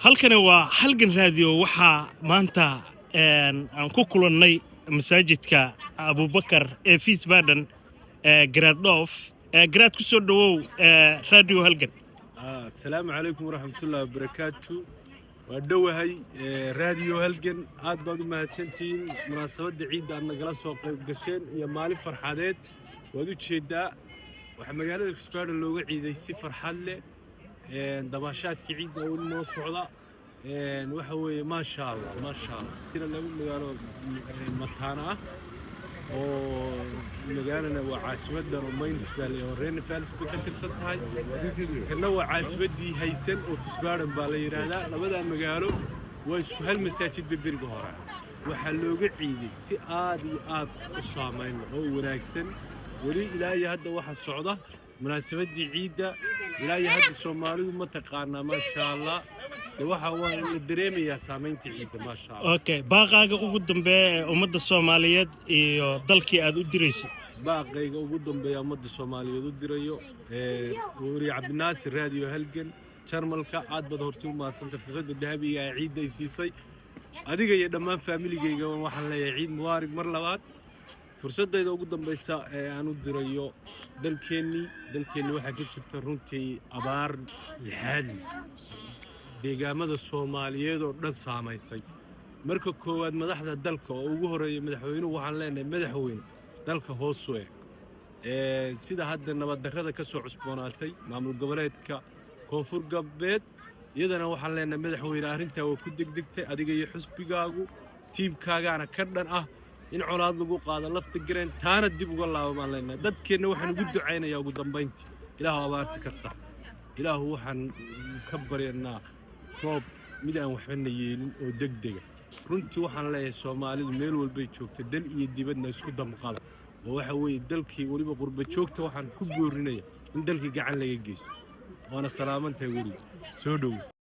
halkani waa halgan raadiyo waxaa maanta aan ku kulannay masaajidka Abubakar ee Fiisbaden Gradoof Grad ku soo dhawow raadiyo halgan. Assalaamu calaykum waraxmatullaahi wabarakaatu. waa dhawahay raadiyo halgan aad baad u mahadsantiin munaasabada ciidda aad nagala soo qayb gasheen iyo maalin farxadeed waad u jeedaa waxa magaalada Fiisbaden looga ciiday si farxad leh dabaashaadka ciidda oo noo socda waxa weeye ma sha Allah sida lagu magaalo mataana oo magaalana waa caasimadda Romanisbal oo Reenfels ka tirsan tahay kana waa caasimaddii haysan oo Fiisbaden baa la yiraahdaa labada magaalo way isku hal masaajid biriga hore waxa looga ciiday si aad iyo aad u saameyn oo wanaagsan wali ilaahay hadda waxa socda munaasabadii ciidda ilaahay hadda Soomaalidu ma taqaana ma sha Allah waxa waa la dareemayaa saameynta ciidda ma sha Allah. Okay, baaqaaga ugu dambeeya ummadda Soomaaliyeed iyo dalkii aad u diraysay. baaqayga ugu dambeeya ummadda Soomaaliyeed u dirayo wari Cabdinaasir raadiyo halgan jarmalka aad bad hortu maadsanta fikrada dahabiga ee ciidda ay siisay adiga iyo dhammaan familigayga waxaan leeyahay ciid mubaarak mar labaad fursadayda ugu dambaysa ee aan u dirayo dalkeeni waxa ka jirta runtii abaar lixaad deegaamada Soomaaliyeed oo dhan saameysay marka koowaad madaxda dalka oo ugu horeeyay madaxweynuhu waxaan leenahay madaxweyne dalka hoos u sida hadda nabad darrada ka soo cusboonaatay maamul goboleedka koonfur galbeed iyadana waxaan leenahay madaxweyne arrintaa waa ku degdegtay adiga iyo xusbigaagu tiimkaagana ka dhan ah in colaad lagu qaado lafta gareen taana dib uga laabamaan leenahay dadkeena waxaan ugu ducaynayaa ugu dambeyntii ilaahu abaarta ka saar ilaahu waxaan ka baryanaa roob mid aan waxbana yeelin oo degdega runtii waxaan leeyahay Soomaalidu meel walbay joogto dal iyo dibadna isku damqada oo waxa weeye dalkii waliba qurba joogta waxaan ku boorinayaa in dalkii gacan laga geysto waana salaamantay weli soo dhaw